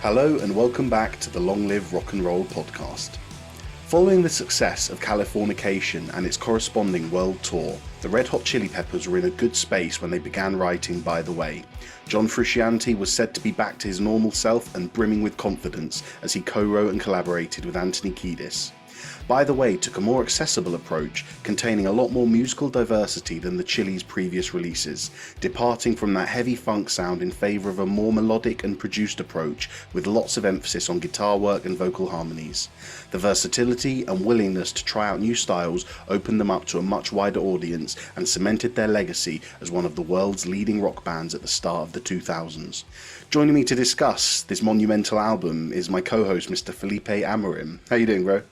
Hello and welcome back to the Long Live Rock and Roll podcast. Following the success of Californication and its corresponding world tour, the Red Hot Chili Peppers were in a good space when they began writing By the Way. John Frusciante was said to be back to his normal self and brimming with confidence as he co-wrote and collaborated with Anthony Kiedis. By the Way took a more accessible approach, containing a lot more musical diversity than the Chili's previous releases, departing from that heavy funk sound in favour of a more melodic and produced approach with lots of emphasis on guitar work and vocal harmonies. The versatility and willingness to try out new styles opened them up to a much wider audience and cemented their legacy as one of the world's leading rock bands at the start of the 2000s. Joining me to discuss this monumental album is my co-host Mr. Felipe Amorim. How you doing, bro?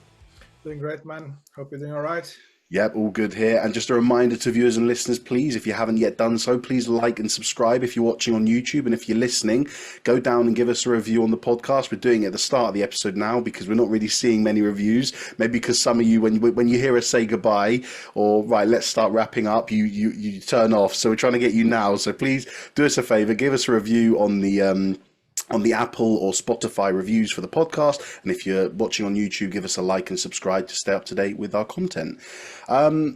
Doing great, man. Hope you're doing all right. Yep, all good here. And just a reminder to viewers and listeners, please, if you haven't yet done so, please like and subscribe if you're watching on YouTube. And if you're listening, go down and give us a review on the podcast. We're doing it at the start of the episode now because we're not really seeing many reviews. Maybe because some of you, when you hear us say goodbye or, right, let's start wrapping up, you turn off. So we're trying to get you now. So please do us a favor, give us a review on the Apple or Spotify reviews for the podcast. And if you're watching on YouTube, give us a like and subscribe to stay up to date with our content.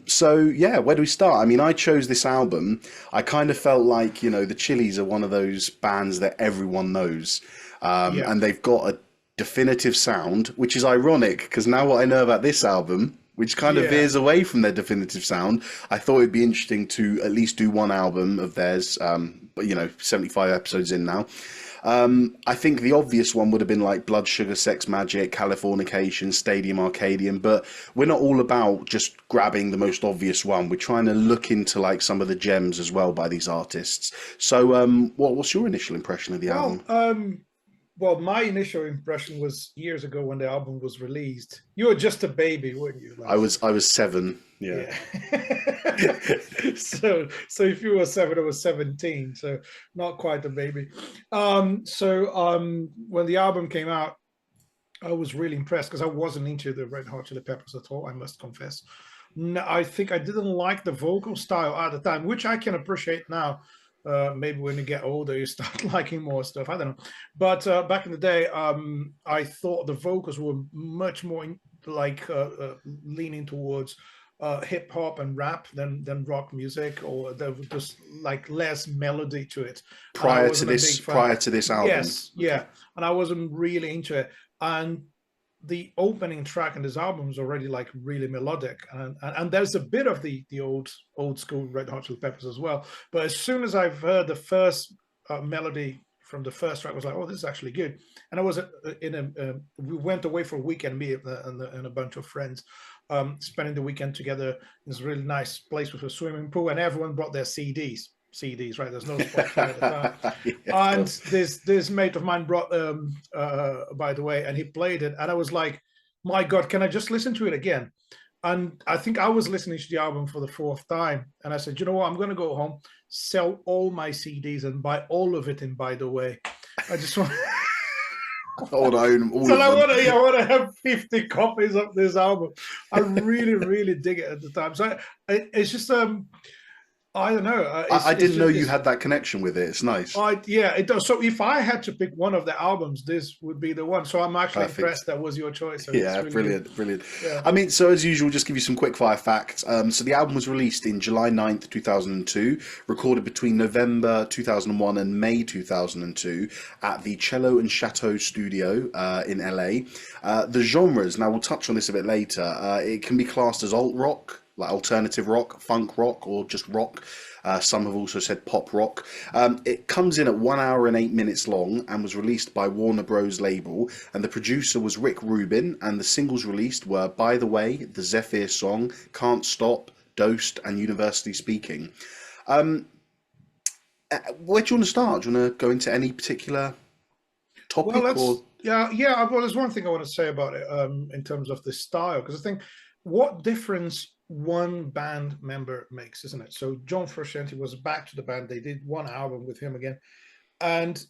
So yeah, where do we start? I mean, I chose this album. I kind of felt like, the Chili's are one of those bands that everyone knows. And they've got a definitive sound, which is ironic because now what I know about this album, which kind of veers away from their definitive sound, I thought it'd be interesting to at least do one album of theirs, but 75 episodes in now. I think the obvious one would have been like Blood Sugar Sex Magic, Californication, Stadium Arcadium, but we're not all about just grabbing the most obvious one. We're trying to look into like some of the gems as well by these artists. So what's your initial impression of the album? Well, my initial impression was years ago when the album was released. You were just a baby, weren't you? I was 7. Yeah. So if you were 7, I was 17, so not quite a baby. When the album came out, I was really impressed because I wasn't into the Red Hot Chili Peppers at all, I must confess. No, I think I didn't like the vocal style at the time, which I can appreciate now. Maybe when you get older, you start liking more stuff. I don't know. But back in the day, I thought the vocals were much more leaning towards hip hop and rap than rock music, or there was just like less melody to it. Prior to this album. Yes, yeah. And I wasn't really into it. And the opening track in this album is already like really melodic, and there's a bit of the old school Red Hot Chili Peppers as well. But as soon as I've heard the first melody from the first track, I was like, oh, this is actually good. And I was we went away for a weekend, me and a bunch of friends, spending the weekend together in this really nice place with a swimming pool, and everyone brought their CDs, right? There's no Spotify at the time. And this mate of mine brought By the Way, and he played it, and I was like, my God, can I just listen to it again? And I think I was listening to the album for the 4th time, and I said, you know what, I'm going to go home, sell all my CDs, and buy all of it in By the Way. I just want. I want to have 50 copies of this album. I really, really dig it at the time. So it's just I don't know. I didn't know you had that connection with it. It's nice. It does. So if I had to pick one of the albums, this would be the one. So I'm actually impressed that was your choice. So yeah, really brilliant. Yeah. I mean, so as usual, just give you some quick fire facts. So the album was released in July 9th, 2002, recorded between November 2001 and May 2002 at the Cello and Chateau studio in LA. The genres, now we'll touch on this a bit later, it can be classed as alt rock, like alternative rock, funk rock, or just rock. Some have also said pop rock. It comes in at 1 hour and 8 minutes long and was released by Warner Bros. Label. And the producer was Rick Rubin. And the singles released were By the Way, the Zephyr song, Can't Stop, Dosed, and University Speaking. Where do you want to start? Do you want to go into any particular topic? Well, there's one thing I want to say about it in terms of the style, because I think what difference one band member makes, isn't it? So John Frusciante was back to the band. They did one album with him again, and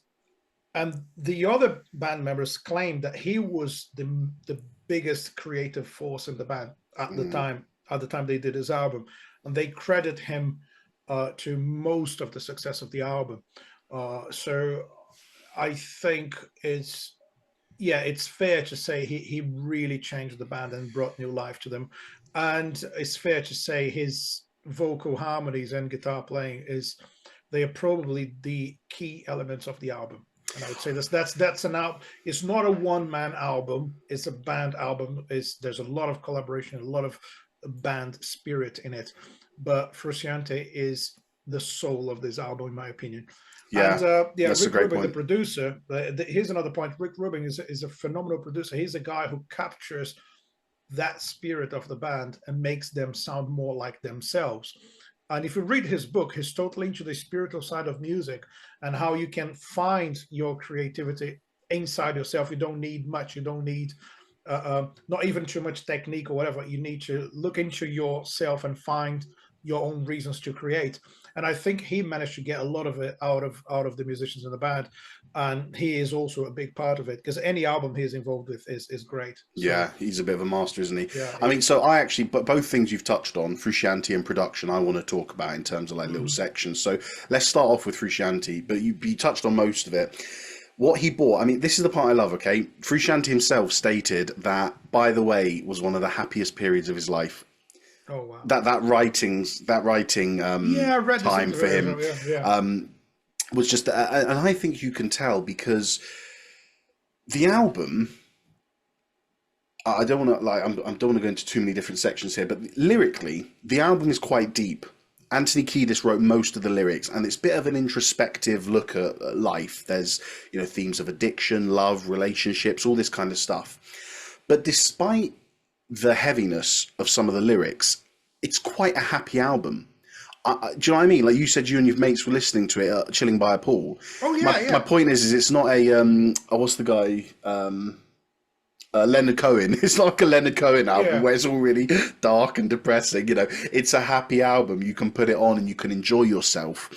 the other band members claimed that he was the biggest creative force in the band at the time. At the time they did his album, and they credit him to most of the success of the album. So I think it's fair to say he really changed the band and brought new life to them, and it's fair to say his vocal harmonies and guitar playing they are probably the key elements of the album. And I would say that's an album. It's not a one-man album. It's a band album. There's a lot of collaboration, a lot of band spirit in it. But Frusciante is the soul of this album, in my opinion. Yeah, And that's a Rick great Rubin, the point. producer. Here's another point. Rick Rubin is a phenomenal producer. He's a guy who captures that spirit of the band and makes them sound more like themselves. And if you read his book, he's totally into the spiritual side of music and how you can find your creativity inside yourself. You don't need much. You don't need not even too much technique or whatever. You need to look into yourself and find your own reasons to create. And I think he managed to get a lot of it out of the musicians in the band, and he is also a big part of it because any album he's involved with is great. So, Yeah, he's a bit of a master, isn't he? yeah, I mean, so I actually, but both things you've touched on, Frusciante and production, I want to talk about in terms of like little sections. So let's start off with Frusciante, but you touched on most of it. What he bought, I mean, this is the part I love, okay? Frusciante himself stated that, by the way, was one of the happiest periods of his life. oh wow, That writing yeah, I read this time for him yeah. was just, and I think you can tell because the album, I don't want to like I don't want to go into too many different sections here, but lyrically, the album is quite deep. Anthony Kiedis wrote most of the lyrics, and it's a bit of an introspective look at life. There's, themes of addiction, love, relationships, all this kind of stuff. But despite the heaviness of some of the lyrics, it's quite a happy album. Do you know what I mean? Like you said, you and your mates were listening to it, chilling by a pool. Oh yeah, My point is it's not a what's the guy? Leonard Cohen. It's like a Leonard Cohen album where it's all really dark and depressing. It's a happy album. You can put it on and you can enjoy yourself.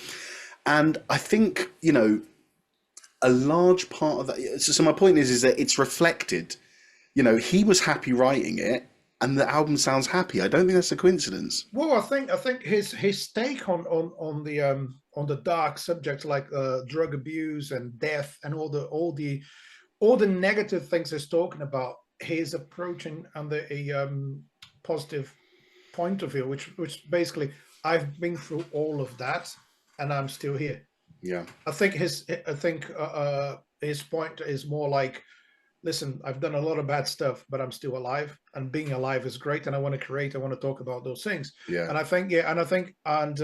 And I think, a large part of that. So my point is that it's reflected. He was happy writing it, and the album sounds happy. I don't think that's a coincidence. Well, I think his take on the dark subjects like drug abuse and death and all the negative things he's talking about, he's approaching under a positive point of view, which basically I've been through all of that and I'm still here. Yeah, I think his point is more like, listen, I've done a lot of bad stuff, but I'm still alive, and being alive is great. And I want to create. I want to talk about those things. yeah. And I think, and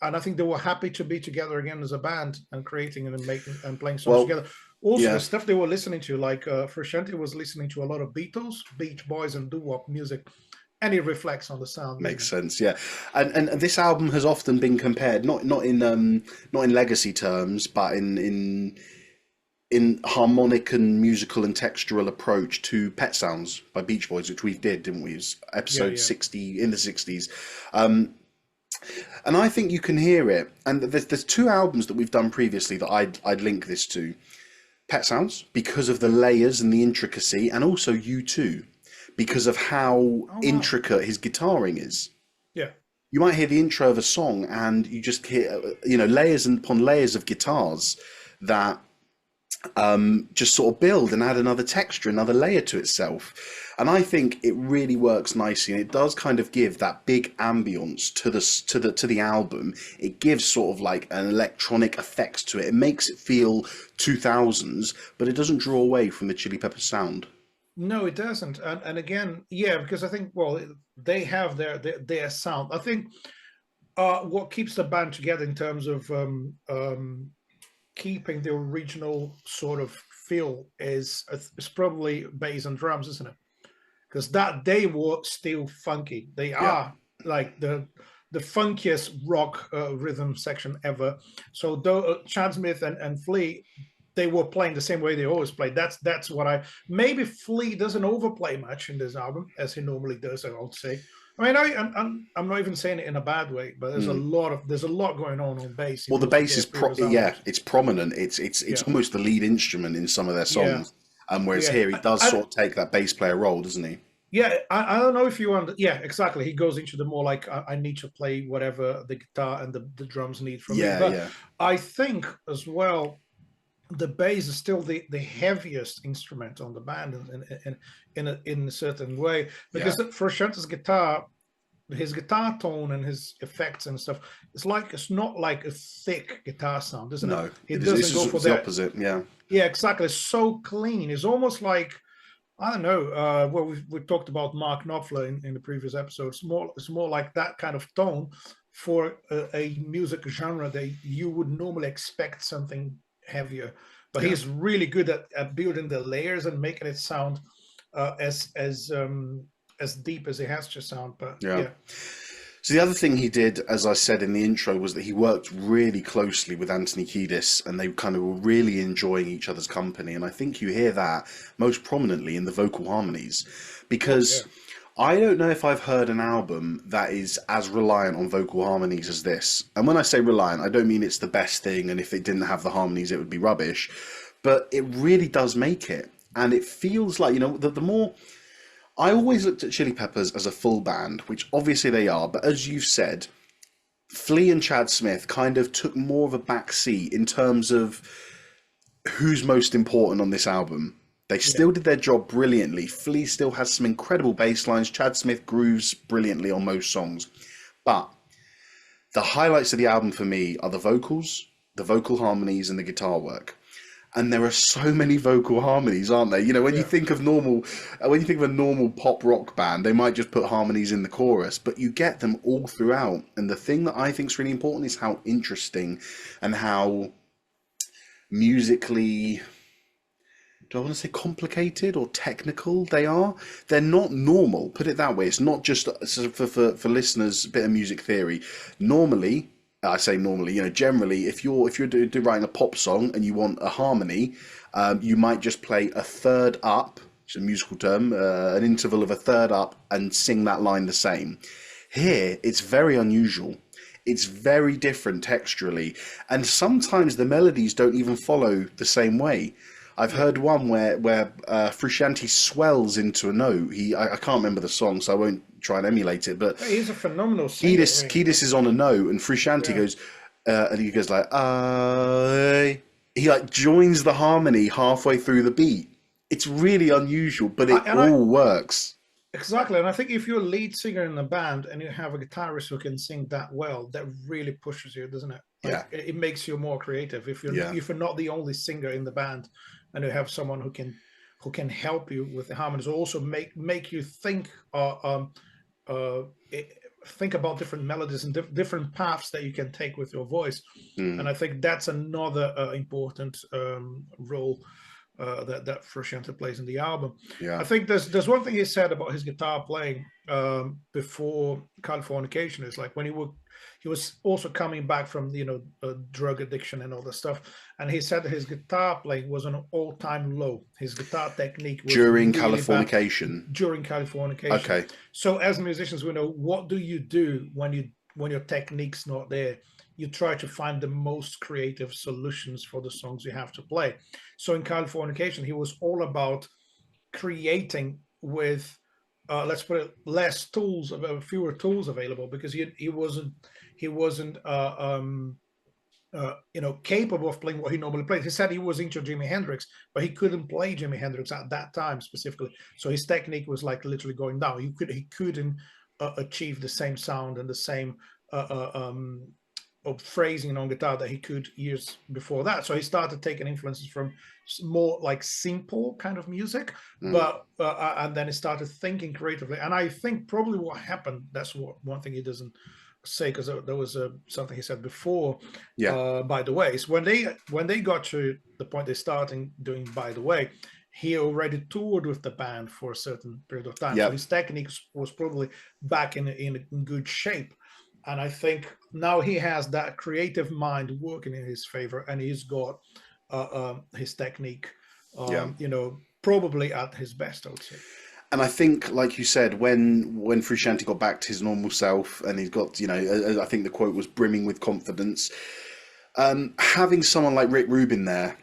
I think they were happy to be together again as a band and creating and making and playing songs together. Also, the stuff they were listening to, like Frusciante was listening to a lot of Beatles, Beach Boys, and doo-wop music, and it reflects on the sound. Makes sense, yeah. And this album has often been compared, not in legacy terms, but in harmonic and musical and textural approach to Pet Sounds by Beach Boys, which we did, didn't we? It was episode 60 in the 60s. And I think you can hear it. And there's two albums that we've done previously that I'd link this to. Pet Sounds, because of the layers and the intricacy, and also U2, because of how intricate his guitaring is. Yeah. You might hear the intro of a song and you just hear, layers upon layers of guitars that just sort of build and add another texture, another layer to itself. And I think it really works nicely, and it does kind of give that big ambience to the album. It gives sort of like an electronic effect to it. It makes it feel 2000s, but it doesn't draw away from the Chili Peppers sound. No, it doesn't. And again, yeah, because I think, well, they have their sound. I think what keeps the band together in terms of keeping the original sort of feel is probably bass and drums, isn't it? Because that they were still funky. They are like the funkiest rock rhythm section ever. So though Chad Smith and Flea, they were playing the same way they always played. That's what maybe Flea doesn't overplay much in this album as he normally does, I would say. I mean, I'm not even saying it in a bad way, but there's a lot going on bass. Well, the bass is it's prominent. It's almost the lead instrument in some of their songs. Whereas here he does sort of take that bass player role, doesn't he? Yeah, I don't know if you want. Yeah, exactly. He goes into the more like I need to play whatever the guitar and the drums need from me. But I think as well, the bass is still the heaviest instrument on the band in a certain way, because Frusciante's guitar, his guitar tone and his effects and stuff, it's not like a thick guitar sound, isn't it? No, He it doesn't go for the that. opposite. Yeah. Yeah, exactly. It's so clean. It's almost like, I don't know. Well, we talked about Mark Knopfler in the previous episode. It's more like that kind of tone for a music genre that you would normally expect something heavier. But he's really good at building the layers and making it sound as deep as it has to sound. But yeah. So the other thing he did, as I said in the intro, was that he worked really closely with Anthony Kiedis, and they kind of were really enjoying each other's company. And I think you hear that most prominently in the vocal harmonies, because I don't know if I've heard an album that is as reliant on vocal harmonies as this. And when I say reliant, I don't mean it's the best thing, and if it didn't have the harmonies, it would be rubbish. But it really does make it. And it feels like, you know, the more... I always looked at Chili Peppers as a full band, which obviously they are, but as you've said, Flea and Chad Smith kind of took more of a back seat in terms of who's most important on this album. They still did their job brilliantly. Flea still has some incredible bass lines. Chad Smith grooves brilliantly on most songs. But the highlights of the album for me are the vocals, the vocal harmonies, and the guitar work. And there are so many vocal harmonies, aren't there? You know, when you think of a normal pop rock band, they might just put harmonies in the chorus, but you get them all throughout. And the thing that I think is really important is how interesting and how musically, do I want to say complicated or technical they are? They're not normal, put it that way. It's not just, for listeners, a bit of music theory. Normally, I say normally, you know, generally, if you're writing a pop song and you want a harmony, you might just play a third up, which is a musical term, an interval of a third up, and sing that line the same. Here, it's very unusual. It's very different texturally, and sometimes the melodies don't even follow the same way. I've heard one where Frusciante swells into a note. I can't remember the song, so I won't try and emulate it. But he's a phenomenal singer. Kiedis is on a note, and Frusciante goes, and he goes like, he like joins the harmony halfway through the beat. It's really unusual, but it all works. Exactly, and I think if you're a lead singer in a band and you have a guitarist who can sing that well, that really pushes you, doesn't it? Like, it makes you more creative. If you're not the only singer in the band, and you have someone who can help you with the harmonies, also make you think think about different melodies and different paths that you can take with your voice. And I think that's another important role that Frusciante plays in the album. I think there's one thing he said about his guitar playing before Californication. Is like when he was also coming back from drug addiction and all that stuff, and he said that his guitar playing was an all-time low. His guitar technique was during really Californication. bad during Californication. Okay. So as musicians, we know, what do you do when your technique's not there? You try to find the most creative solutions for the songs you have to play. So in Californication, he was all about creating with, let's put it, less tools, fewer tools available, because he wasn't capable of playing what he normally plays. He said he was into Jimi Hendrix, but he couldn't play Jimi Hendrix at that time specifically. So his technique was like literally going down. He couldn't achieve the same sound and the same of phrasing on guitar that he could years before that. So he started taking influences from more like simple kind of music, but and then he started thinking creatively. And I think probably what happened, that's one thing he doesn't say, because there was something he said before, By the Way. So when they got to the point they started doing By the Way, he already toured with the band for a certain period of time. So his technique was probably back in good shape. And I think now he has that creative mind working in his favor, and he's got his technique, probably at his best, I would say. And I think, like you said, when Frusciante got back to his normal self, and he's got, I think the quote was brimming with confidence, having someone like Rick Rubin there,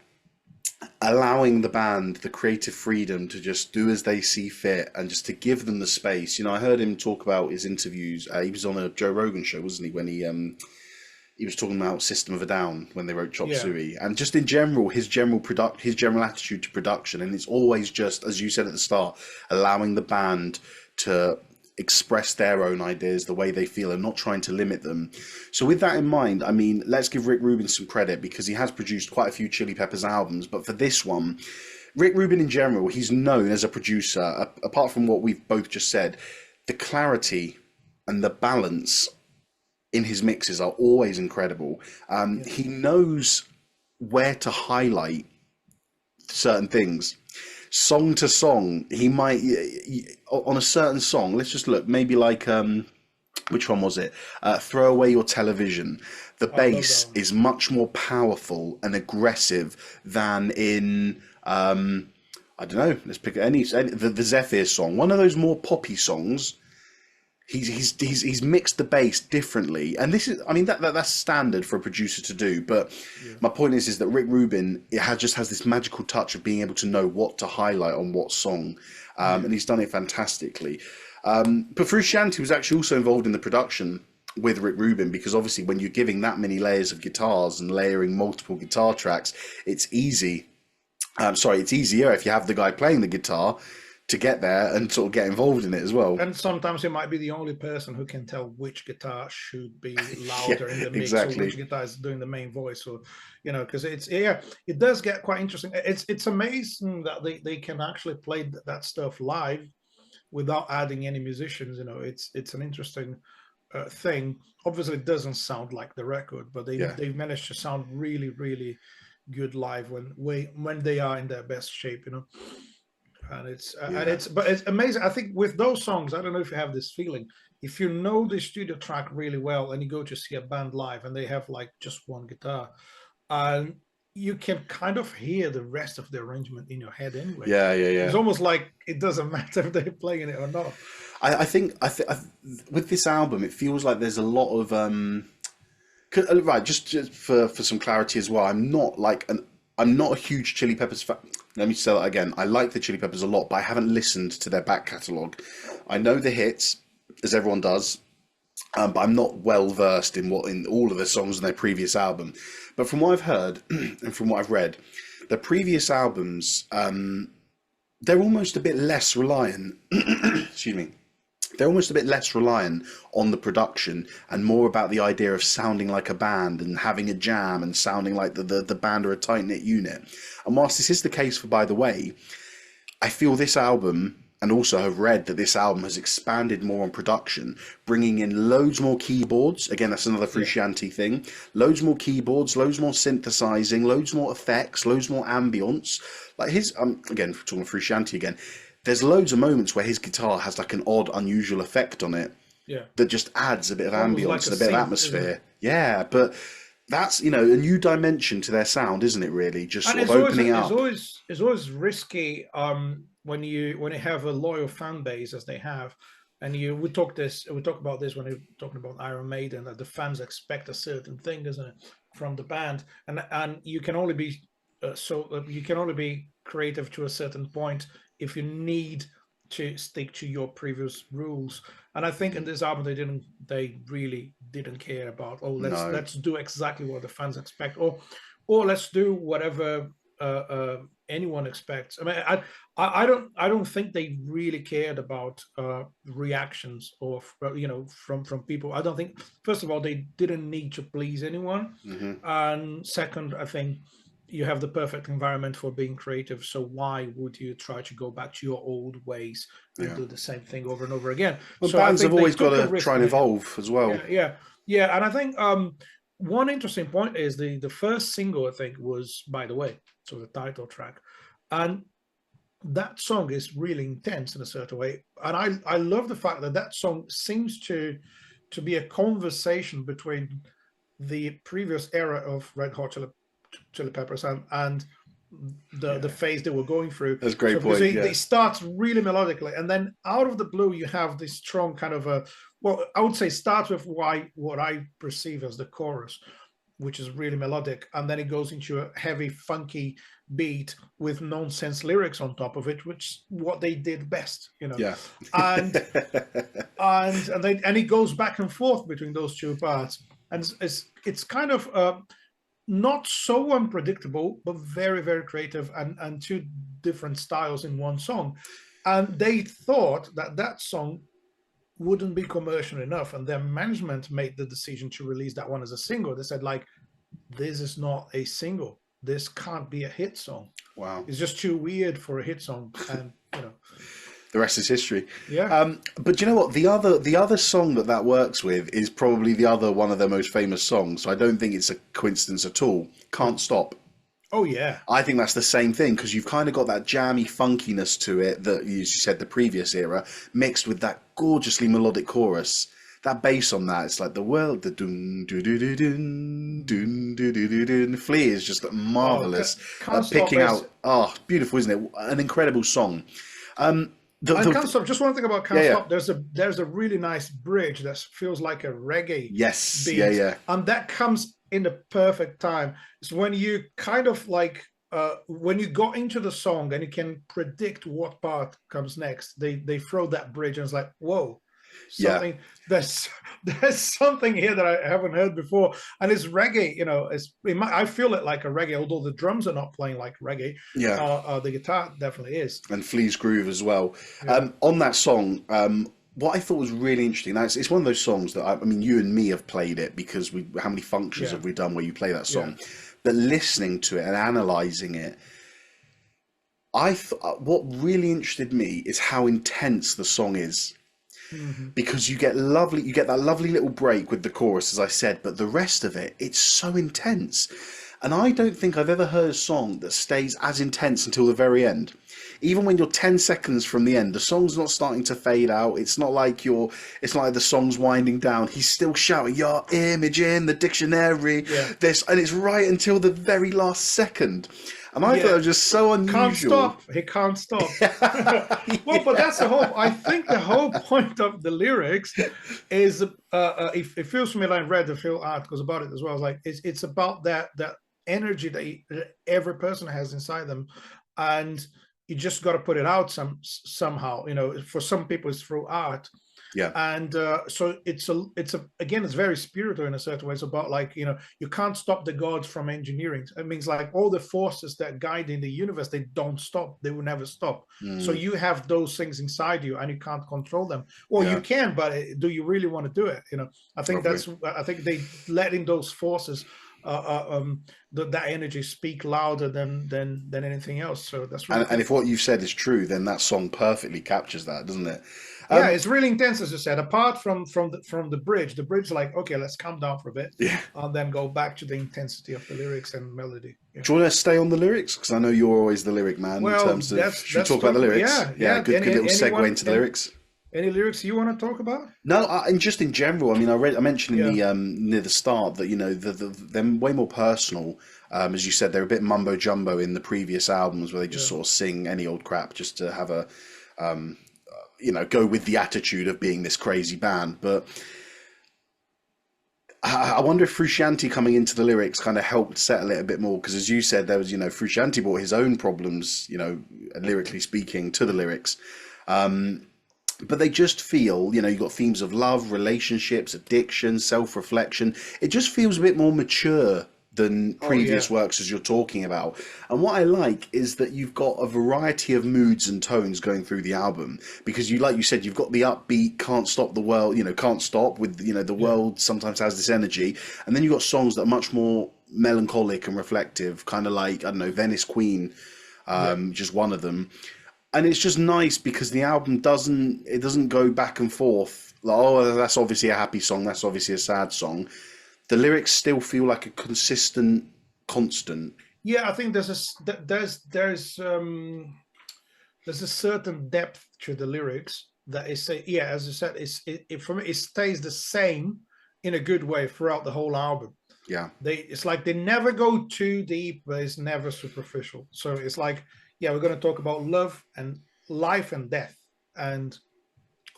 allowing the band the creative freedom to just do as they see fit and just to give them the space. I heard him talk about his interviews. He was on a Joe Rogan show, wasn't he, when he was talking about System of a Down when they wrote Chop Yeah. Suey, and just in general, his general attitude to production, and it's always just, as you said at the start, allowing the band to express their own ideas the way they feel and not trying to limit them. So with that in mind, I mean, let's give Rick Rubin some credit because he has produced quite a few Chili Peppers albums, but for this one, Rick Rubin in general, he's known as a producer, apart from what we've both just said, the clarity and the balance in his mixes are always incredible. He knows where to highlight certain things. Song to song, he might, on a certain song, let's just look, maybe like, which one was it? Throw Away Your Television. The bass is much more powerful and aggressive than in, I don't know, let's pick the Zephyr song. One of those more poppy songs. He's mixed the bass differently, and this is, I mean, that's standard for a producer to do. But my point is that Rick Rubin just has this magical touch of being able to know what to highlight on what song, and he's done it fantastically. But Frusciante was actually also involved in the production with Rick Rubin, because obviously when you're giving that many layers of guitars and layering multiple guitar tracks, it's easier if you have the guy playing the guitar to get there and sort of get involved in it as well. And sometimes he might be the only person who can tell which guitar should be louder in the mix, or which guitar is doing the main voice, or because it does get quite interesting. It's amazing that they can actually play that stuff live without adding any musicians. It's an interesting thing. Obviously, it doesn't sound like the record, but they've managed to sound really, really good live when they are in their best shape. And it's amazing. I think with those songs, I don't know if you have this feeling, if you know the studio track really well and you go to see a band live and they have like just one guitar, and you can kind of hear the rest of the arrangement in your head anyway. Yeah. It's almost like it doesn't matter if they're playing it or not. I think with this album, it feels like there's a lot of right. Just for some clarity as well, I'm not a huge Chili Peppers fan. Let me say that again. I like the Chili Peppers a lot, but I haven't listened to their back catalogue. I know the hits, as everyone does, but I'm not well versed in all of the songs on their previous album. But from what I've heard and from what I've read, the previous albums, they're almost a bit less reliant. Excuse me. They're almost a bit less reliant on the production and more about the idea of sounding like a band and having a jam and sounding like the band are a tight-knit unit. And whilst this is the case for By the Way, I feel this album, and also have read that this album has expanded more on production, bringing in loads more keyboards. Again, that's another Frusciante thing. Loads more keyboards, loads more synthesizing, loads more effects, loads more ambience. Like his, again, talking Frusciante again, there's loads of moments where his guitar has like an odd, unusual effect on it that just adds a bit of ambience and a bit of atmosphere. Yeah, but that's, a new dimension to their sound, isn't it, really? Just sort of opening up. It's always risky when you have a loyal fan base, as they have, and we talk about this when we're talking about Iron Maiden, that the fans expect a certain thing, isn't it, from the band, and you can only be creative to a certain point if you need to stick to your previous rules. And I think in this album they really didn't care about, let's do exactly what the fans expect, or let's do whatever anyone expects. I mean, I don't think they really cared about reactions or from people. I don't think, first of all, they didn't need to please anyone, and second, I think you have the perfect environment for being creative, so why would you try to go back to your old ways and do the same thing over and over again? Well, so bands have always got to try and evolve as well. Yeah. And I think one interesting point is the first single, I think, was By the Way, so the title track, and that song is really intense in a certain way, and I love the fact that song seems to be a conversation between the previous era of Red Hot Chili Peppers and the phase they were going through. That's a great point. They start really melodically, and then out of the blue you have this strong kind of I would say starts with what I perceive as the chorus, which is really melodic, and then it goes into a heavy, funky beat with nonsense lyrics on top of it, which is what they did best, Yeah. And it goes back and forth between those two parts. and it's kind of not so unpredictable, but very, very creative, and two different styles in one song. And they thought that that song wouldn't be commercial enough, and their management made the decision to release that one as a single. They said, like, this is not a single. This can't be a hit song. Wow. It's just too weird for a hit song. And, you know. The rest is history. Yeah. But you know what? The other song that works with is probably the other one of their most famous songs. So I don't think it's a coincidence at all. Can't Stop. Oh, yeah. I think that's the same thing, because you've kind of got that jammy funkiness to it that, as you said, the previous era, mixed with that gorgeously melodic chorus. That bass on that, it's like the world, the dun doo doo doo dun dun doo doo doo dun. Flea is just marvelous. Can't picking Stop out, beautiful, isn't it? An incredible song. Can't Stop. Just one thing about Can't Stop. There's a really nice bridge that feels like a reggae. Yes. Beat, yeah. And that comes in the perfect time. It's when you kind of like when you go into the song and you can predict what part comes next. They throw that bridge and it's like, whoa, something. There's something here that I haven't heard before, and it's reggae. You know, I feel it like a reggae, although the drums are not playing like reggae. Yeah, the guitar definitely is, and Flea's groove as well. Yeah. On that song, what I thought was really interesting. It's one of those songs that I mean, you and me have played it because how many functions have we done where you play that song? Yeah. But listening to it and analysing it, what really interested me is how intense the song is. Mm-hmm. Because you get that lovely little break with the chorus, as I said, but the rest of it, it's so intense. And I don't think I've ever heard a song that stays as intense until the very end. Even when you're 10 seconds from the end, the song's not starting to fade out. It's not like the song's winding down. He's still shouting, "Your image in the dictionary." Yeah. And it's right until the very last second. And I thought it was just so unusual. He can't stop. Well, but that's I think the whole point of the lyrics is, it feels to me like I read a few articles about it as well. It's about that energy that every person has inside them, and you just got to put it out somehow. You know, for some people it's through art. Yeah. And so it's very spiritual in a certain way. It's about, like, you know, you can't stop the gods from engineering. It means like all the forces that guide in the universe, they don't stop. They will never stop. So you have those things inside you and you can't control them. Or you can, but do you really want to do it? You know, I think they letting those forces that energy speak louder than anything else. So that's really and if what you've said is true, then that song perfectly captures that, doesn't it? Yeah, it's really intense, as you said. Apart from the bridge, like, okay, let's calm down for a bit, and then go back to the intensity of the lyrics and melody. Yeah. Do you want to stay on the lyrics? Because I know you're always the lyric man. Well, in terms of, should we talk about the lyrics? Yeah. Good little segue into the lyrics. Any lyrics you want to talk about? No, and just in general. I mean, I mentioned in the near the start that, you know, they're way more personal. As you said, they're a bit mumbo jumbo in the previous albums, where they just sort of sing any old crap just to have a you know, go with the attitude of being this crazy band. But I wonder if Frusciante coming into the lyrics kind of helped settle it a bit more, because, as you said, there was, you know, Frusciante brought his own problems, you know, lyrically speaking, to the lyrics. But they just feel, you know, you've got themes of love, relationships, addiction, self-reflection. It just feels a bit more mature than previous works, as you're talking about. And what I like is that you've got a variety of moods and tones going through the album, because like you said, you've got the upbeat, can't stop the world, you know, can't stop with, you know, the world sometimes has this energy. And then you've got songs that are much more melancholic and reflective, kind of like, I don't know, Venice Queen, just one of them. And it's just nice because the album doesn't go back and forth. Like, oh, that's obviously a happy song, that's obviously a sad song. The lyrics still feel like a consistent constant. Yeah, I think there's a certain depth to the lyrics that is, as you said, for me it stays the same in a good way throughout the whole album. Yeah, it's like they never go too deep, but it's never superficial. So it's like, we're going to talk about love and life and death and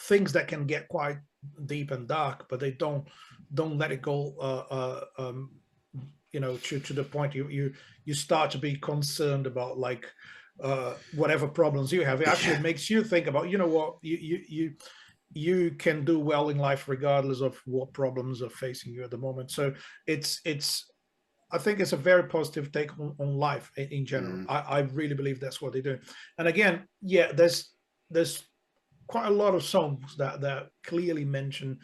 things that can get quite deep and dark, but they don't let it go to the point you start to be concerned about, like, whatever problems you have. It actually makes you think about, you know what, you can do well in life regardless of what problems are facing you at the moment. So it's I think it's a very positive take on life in general. I really believe that's what they do. And again, yeah, there's quite a lot of songs that clearly mention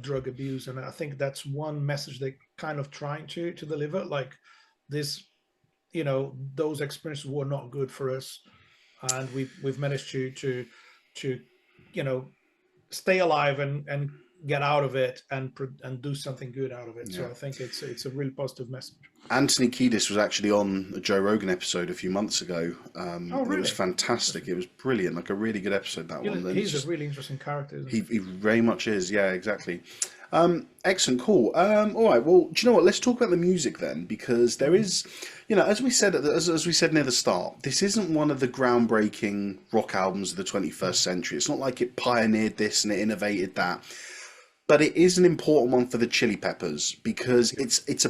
drug abuse, and I think that's one message they kind of trying to deliver. Like this, those experiences were not good for us, and we've managed to stay alive and get out of it and do something good out of it. Yeah. So I think it's a really positive message. Anthony Kiedis was actually on a Joe Rogan episode a few months ago. Oh, really? It was fantastic. It was brilliant, like a really good episode, that one. He's just a really interesting character. He very much is, yeah, exactly. Excellent, cool. All right, well, do you know what? Let's talk about the music then, because there is, as we said as we said near the start, this isn't one of the groundbreaking rock albums of the 21st century. It's not like it pioneered this and it innovated that. But it is an important one for the Chili Peppers because it's a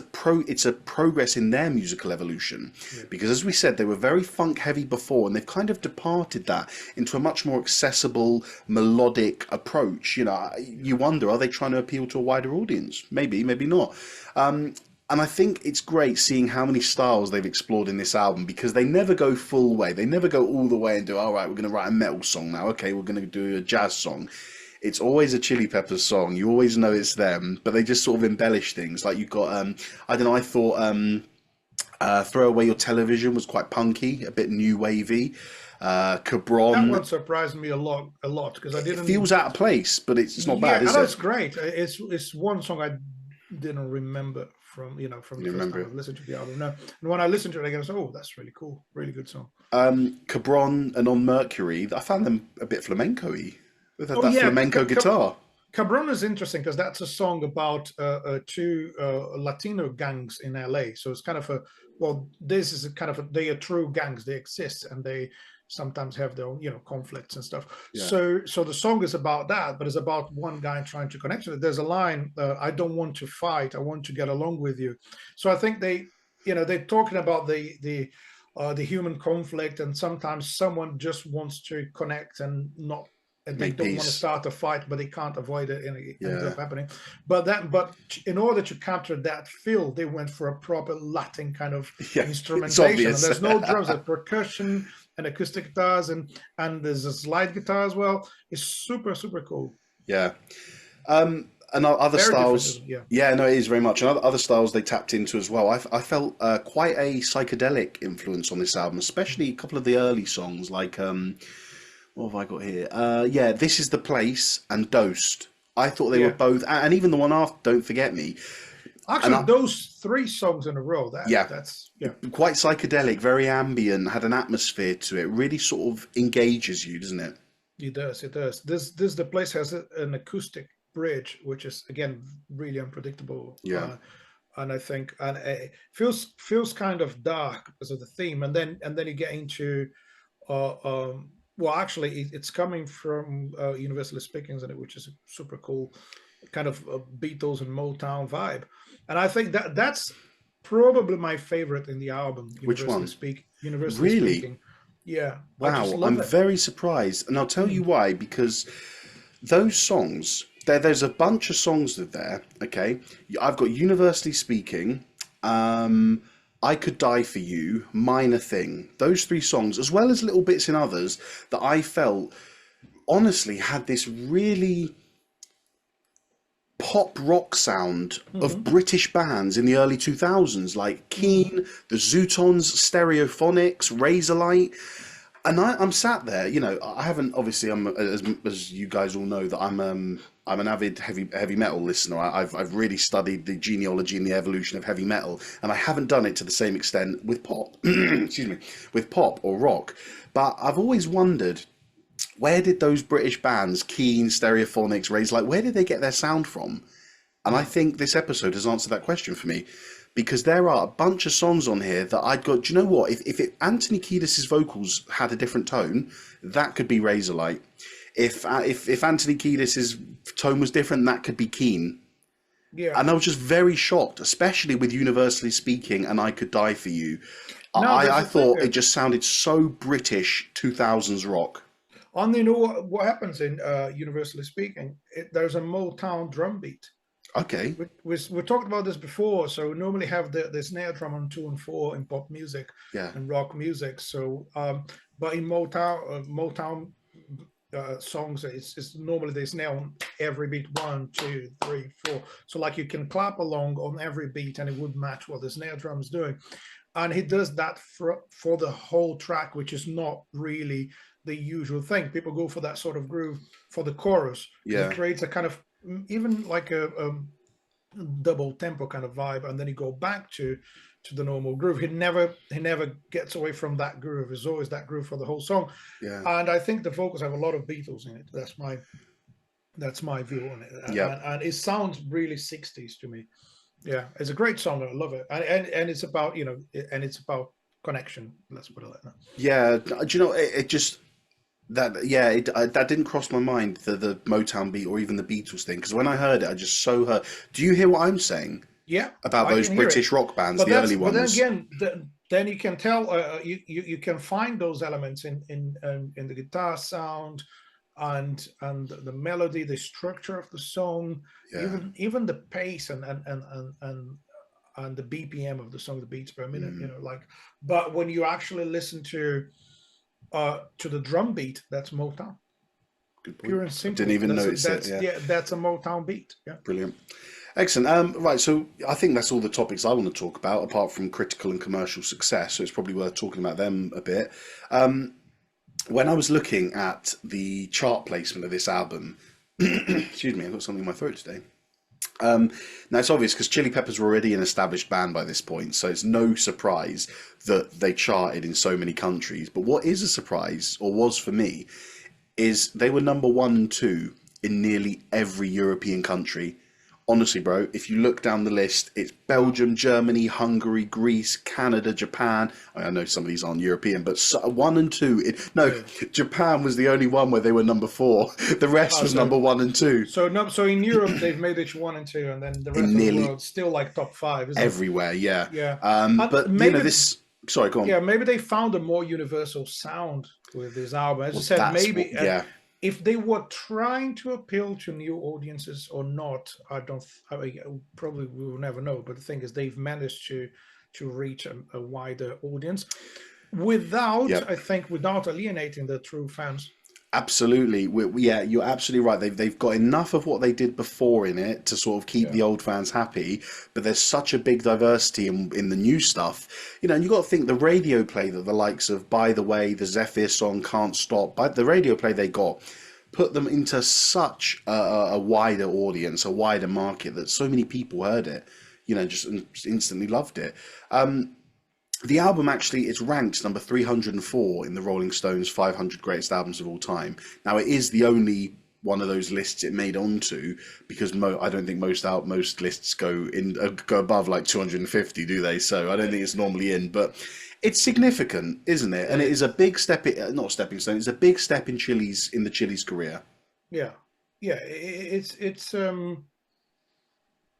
progress in their musical evolution. Yeah. Because as we said, they were very funk heavy before, and they've kind of departed that into a much more accessible, melodic approach. You wonder, are they trying to appeal to a wider audience? Maybe, maybe not. And I think it's great seeing how many styles they've explored in this album, because they never go full way. They never go all the way and do, all right, we're going to write a metal song now. Okay, we're going to do a jazz song. It's always a Chili Peppers song. You always know it's them, but they just sort of embellish things. Like you've got, I don't know, I thought Throw Away Your Television was quite punky, a bit new wavy. Cabron. That one surprised me a lot because I didn't. It feels out of place, but it's not bad, is it? It's great. It's one song I didn't remember from the first time I listened to the album. No, and when I listened to it again, I said, "Oh, that's really cool, really good song." Cabron and On Mercury, I found them a bit flamenco-y. With that flamenco guitar. Cabron is interesting because that's a song about two Latino gangs in LA. So it's kind of this is a kind of they are true gangs. They exist and they sometimes have their own, conflicts and stuff. Yeah. So the song is about that, but it's about one guy trying to connect with it. There's a line, I don't want to fight, I want to get along with you. So I think they're talking about the human conflict, and sometimes someone just wants to connect and not. And they don't want to start a fight, but they can't avoid it, and it ends up happening. But in order to capture that feel, they went for a proper Latin kind of instrumentation. And there's no drums, there's percussion and acoustic guitars, and there's a slide guitar as well. It's super, super cool. Yeah. And other very styles, no, it is very much. And other styles they tapped into as well. I felt quite a psychedelic influence on this album, especially a couple of the early songs, like. What have I got here? This Is the Place and Dosed. I thought they were both, and even the one after, Don't Forget Me. Actually, those three songs in a row, that's quite psychedelic, very ambient, had an atmosphere to it. Really sort of engages you, doesn't it? It does. This The Place has an acoustic bridge, which is again really unpredictable. Yeah. And I think it feels kind of dark because of the theme, and then you get into well, actually, it's coming from Universally Speaking, which is a super cool kind of Beatles and Motown vibe. And I think that's probably my favorite in the album. Which one? Universally Speaking. Yeah. Wow, I'm very surprised. And I'll tell you why, because those songs, there's a bunch of songs there, okay? I've got Universally Speaking, I Could Die For You, Minor Thing. Those three songs, as well as little bits in others that I felt, honestly, had this really pop rock sound of British bands in the early 2000s, like Keane, the Zootons, Stereophonics, Razorlight. And I'm sat there, I haven't, obviously, I'm as you guys all know, that I'm an avid heavy metal listener. I've really studied the genealogy and the evolution of heavy metal, and I haven't done it to the same extent with pop. Excuse me, with pop or rock. But I've always wondered, where did those British bands, Keane, Stereophonics, Razorlight, where did they get their sound from? And I think this episode has answered that question for me. Because there are a bunch of songs on here that I'd go, do you know what? If Anthony Kiedis' vocals had a different tone, that could be Razorlight. If Anthony Kiedis' tone was different, that could be Keane. Yeah. And I was just very shocked, especially with Universally Speaking and I Could Die For You. I thought it just sounded so British 2000s rock. And you know what happens in universally speaking? There's a Motown drum beat. Okay. We talked about this before. So we normally have the snare drum on 2 and 4 in pop music Yeah. and rock music. So, but in Motown songs, it's normally the snare on every beat, 1, 2, 3, 4. So like you can clap along on every beat, and it would match what the snare drum is doing. And he does that for the whole track, which is not really the usual thing. People go for that sort of groove for the chorus. Yeah. It creates a kind of, even like a double tempo kind of vibe, and then you go back to the normal groove. He never gets away from that groove. It's always that groove for the whole song. Yeah. And I think the vocals have a lot of Beatles in it. That's my view on it. Yeah. And it sounds really 60s to me. Yeah, it's a great song. I love it. And it's about, and it's about connection. Let's put it like that. Yeah. Do you know, it just, that didn't cross my mind, the Motown beat or even the Beatles thing, because when I heard it, I just so heard. Do you hear what I'm saying? Yeah, about those British rock bands, the early ones. But then again, then you can tell you can find those elements in the guitar sound and the melody, the structure of the song, even the pace and the BPM of the song, the beats per minute. But when you actually listen to the drum beat, that's Motown. Good point. Pure and simple. Didn't even notice it. Yeah, that's a Motown beat. Yeah, brilliant. Excellent. Right, so I think that's all the topics I want to talk about, apart from critical and commercial success. So it's probably worth talking about them a bit. When I was looking at the chart placement of this album, excuse me, I've got something in my throat today. Now it's obvious because Chili Peppers were already an established band by this point, so it's no surprise that they charted in so many countries. But what is a surprise, or was for me, is they were number 1 and 2 in nearly every European country. Honestly, bro, if you look down the list, it's Belgium, Germany, Hungary, Greece, Canada, Japan. I know some of these aren't European, but 1 and 2. Japan was the only one where they were number 4. The rest was number 1 and 2. So in Europe, they've made it 1 and 2, and then the rest of the world still like top 5, isn't everywhere, it? yeah. Yeah. But maybe this... Sorry, go on. Yeah, maybe they found a more universal sound with this album. As I said, maybe... if they were trying to appeal to new audiences or not, probably we will never know. But the thing is, they've managed to reach a wider audience without alienating the true fans. Absolutely. You're absolutely right. They've got enough of what they did before in it to sort of keep the old fans happy, but there's such a big diversity in the new stuff. And you've got to think the radio play that the likes of By the Way, the Zephyr song, Can't Stop, but the radio play they got put them into such a wider audience, a wider market, that so many people heard it, just instantly loved it. The album actually is ranked number 304 in the Rolling Stones 500 Greatest Albums of All Time. Now, it is the only one of those lists it made onto, because I don't think most lists go above like 250, do they? So I don't think it's normally in, but it's significant, isn't it? And it is a big step, not stepping stone, it's a big step in the Chili's career. Yeah. Yeah, it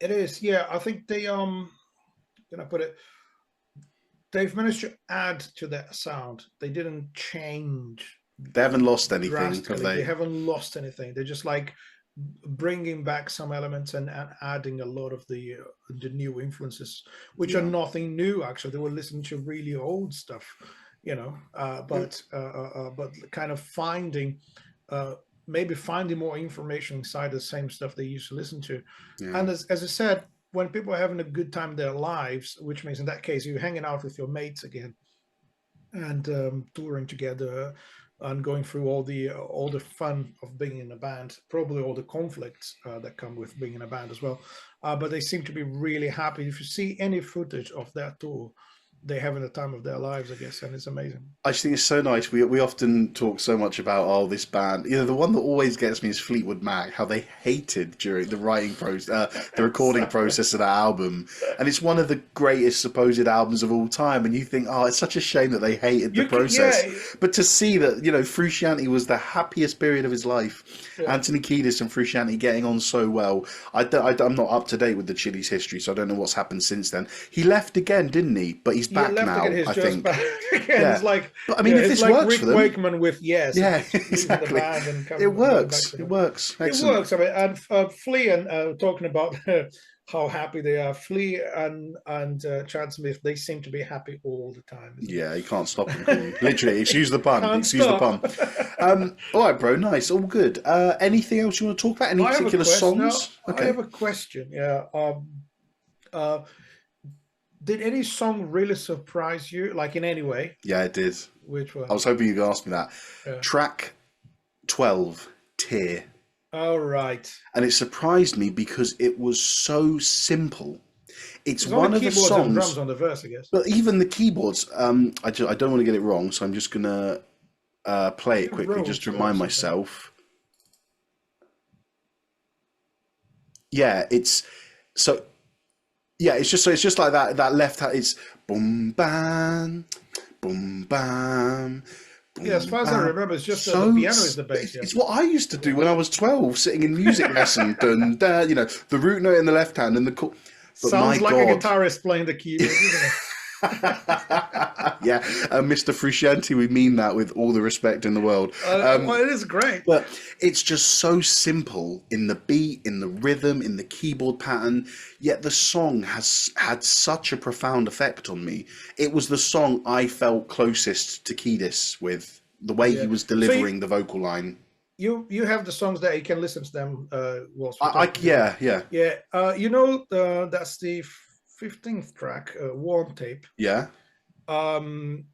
is. Yeah, I think they can I put it, they've managed to add to that sound. They didn't change. They haven't lost anything, have they? They haven't lost anything. They're just like bringing back some elements and adding a lot of the new influences, which are nothing new. Actually, they were listening to really old stuff, but kind of finding more information inside the same stuff they used to listen to. Yeah. And as I said, when people are having a good time in their lives, which means in that case you're hanging out with your mates again and touring together and going through all the fun of being in a band, probably all the conflicts that come with being in a band as well. But they seem to be really happy. If you see any footage of that tour, they're having the time of their lives, I guess, and it's amazing. I just think it's so nice. We often talk so much about this band. The one that always gets me is Fleetwood Mac. How they hated during the writing process, the recording process of that album, and it's one of the greatest supposed albums of all time. And you think, it's such a shame that they hated the process. But to see that, Frusciante was the happiest period of his life. Yeah. Anthony Kiedis and Frusciante getting on so well. I'm not up to date with the Chili's history, so I don't know what's happened since then. He left again, didn't he? But he's is back left now, to get his I just think. back again. Yeah. It's like, But I mean, if it's this like works Rick for them, Wakeman with Yes. yeah, Just leaving exactly. the band and It going back works. to It them. works. It Excellent. works. I mean, and Flea and talking about how happy they are. Flea and Chad Smith, they seem to be happy all the time. Yeah, you can't stop them, can you? Literally, excuse the pun. Can't Excuse the stop. pun. All right, bro. Nice. All good. Anything else you want to talk about? Any I have a particular question. songs? I have a question. Yeah. Uh, did any song really surprise you, like in any way? Yeah, it did. Which one? I was hoping you could ask me that. Yeah. Track 12, Tear. All right. And it surprised me because it was so simple. It's There's one only of the keyboards and songs. drums on the verse, I guess. But even the keyboards, I don't want to get it wrong, so I'm just going to play it quickly just to remind myself. Yeah, it's so. Yeah, it's just like that left hand. It's boom bam, boom bam. Yeah, as far as I remember, it's just the piano is the bass. Yeah. It's what I used to do when I was 12, sitting in music lesson. Dun, dun, the root note in the left hand and the chord. Sounds like a guitarist playing the keyboard, isn't it? Yeah, Mr. Frusciante, we mean that with all the respect in the world. Well, it is great. But it's just so simple in the beat, in the rhythm, in the keyboard pattern, yet the song has had such a profound effect on me. It was the song I felt closest to Kiedis with, the way he was delivering the vocal line. You have the songs that you can listen to them whilst yeah. That's the 15th track, Warm Tape. Yeah. And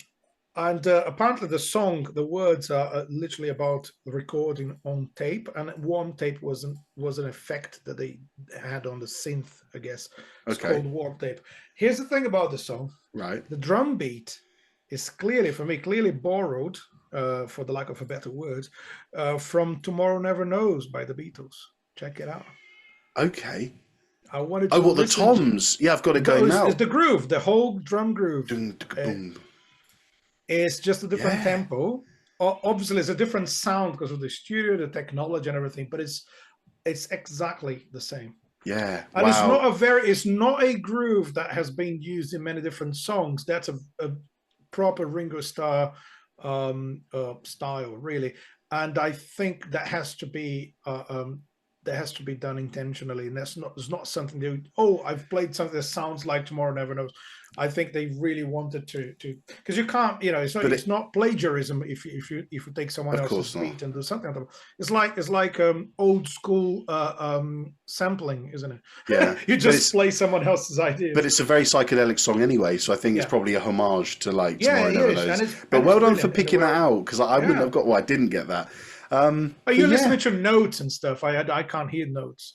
apparently the song, the words are literally about recording on tape, and Warm Tape was an effect that they had on the synth, I guess. It's called Warm Tape. Here's the thing about the song. Right. The drum beat is clearly borrowed, for the lack of a better word, from Tomorrow Never Knows by the Beatles. Check it out. Okay. I wanted to the toms. Yeah, I've got it going now. It's the groove, the whole drum groove. It's just a different tempo. Obviously, it's a different sound because of the studio, the technology, and everything. But it's exactly the same. Yeah, and it's not a groove that has been used in many different songs. That's a proper Ringo Starr style, really. And I think that has to be done intentionally, and it's not something I've played something that sounds like Tomorrow Never Knows. I think they really wanted to because you can't, it's not plagiarism if you take someone else's beat and do something like that. It's like old school sampling, isn't it? Yeah. You just play someone else's idea. But it's a very psychedelic song anyway, so I think it's probably a homage to Tomorrow Never Knows. But well done for picking that out, because I wouldn't have got. Well, I didn't get that. You're listening to notes and stuff. I can't hear notes.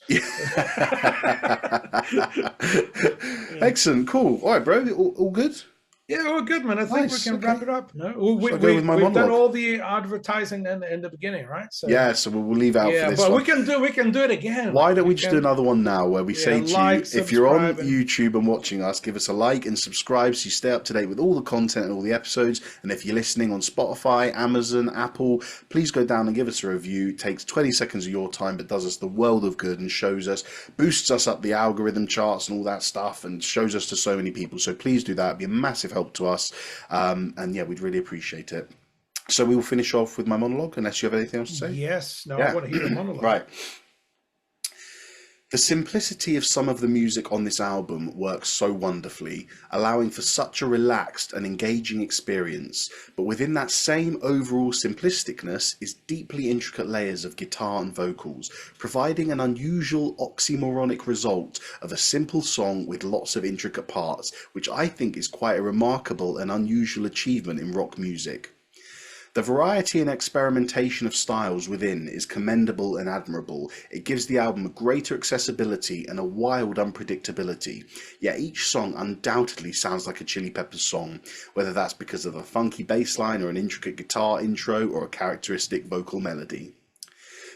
Excellent, cool. All right, bro. All good? Yeah, all good, man. I think we can wrap it up. No, we've done all the advertising in the beginning, right? So we'll leave out for this but one. we can do it again. Why don't we just do another one now where we say to you, if you're on YouTube and watching us, give us a like and subscribe so you stay up to date with all the content and all the episodes. And if you're listening on Spotify, Amazon, Apple, please go down and give us a review. It takes 20 seconds of your time, but does us the world of good and boosts us up the algorithm charts and all that stuff, and shows us to so many people. So please do that. It'd be a massive help to us. And yeah, we'd really appreciate it. So we will finish off with my monologue, unless you have anything else to say. Yes. No, I want to hear the monologue. Right. The simplicity of some of the music on this album works so wonderfully, allowing for such a relaxed and engaging experience, but within that same overall simplisticness is deeply intricate layers of guitar and vocals, providing an unusual oxymoronic result of a simple song with lots of intricate parts, which I think is quite a remarkable and unusual achievement in rock music. The variety and experimentation of styles within is commendable and admirable. It gives the album a greater accessibility and a wild unpredictability, yet each song undoubtedly sounds like a Chili Peppers song, whether that's because of a funky bass line or an intricate guitar intro or a characteristic vocal melody.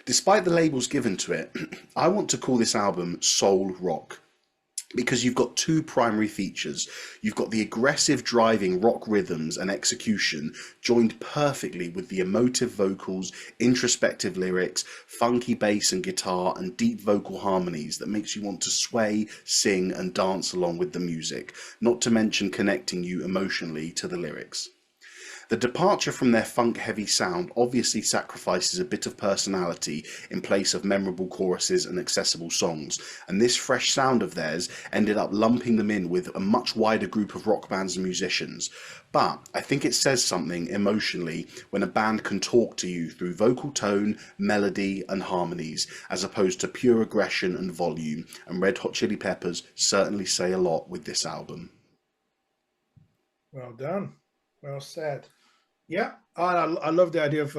Despite the labels given to it, I want to call this album soul rock. because you've got two primary features. You've got the aggressive driving rock rhythms and execution joined perfectly with the emotive vocals, introspective lyrics, funky bass and guitar, and deep vocal harmonies that makes you want to sway, sing and dance along with the music, not to mention connecting you emotionally to the lyrics. The departure from their funk-heavy sound obviously sacrifices a bit of personality in place of memorable choruses and accessible songs, and this fresh sound of theirs ended up lumping them in with a much wider group of rock bands and musicians. But I think it says something emotionally when a band can talk to you through vocal tone, melody and harmonies, as opposed to pure aggression and volume, and Red Hot Chili Peppers certainly say a lot with this album. Well done. Well said. Yeah, I love the idea of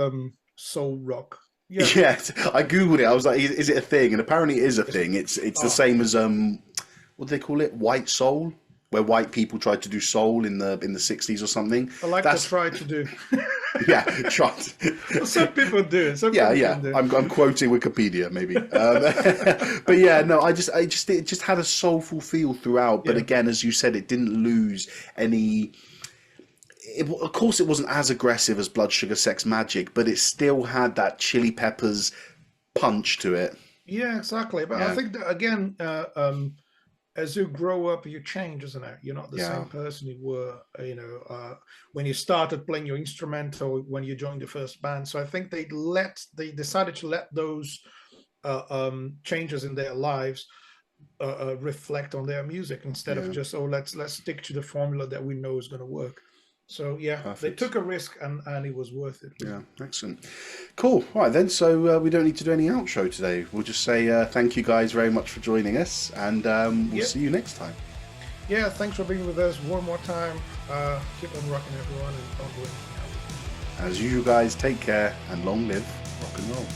soul rock. Yeah, Yeah, I googled it. I was like, is it a thing? And apparently it is a thing. It's the same as what do they call it? White soul, where white people tried to do soul in the 60s or something. I like to try to do. Yeah, tried. Some people do. Some Yeah, people yeah. can do. I'm quoting Wikipedia maybe, but yeah, no. It just had a soulful feel throughout. But Yeah. again, as you said, it didn't lose any. Of course, it wasn't as aggressive as Blood Sugar Sex Magic, but it still had that Chili Peppers punch to it. Yeah, exactly. But Yeah. I think that, again, as you grow up, you change, isn't it? You're not the same person you were, when you started playing your instrument or when you joined the first band. So I think they decided to let those changes in their lives reflect on their music instead of just, let's stick to the formula that we know is going to work. So yeah, Perfect. They took a risk and it was worth it. Yeah, excellent. Cool. All right then, so we don't need to do any outro today. We'll just say thank you guys very much for joining us, and we'll see you next time. Yeah, thanks for being with us one more time. Keep on rocking, everyone, and don't do anything else. As usual, guys, take care and long live rock and roll.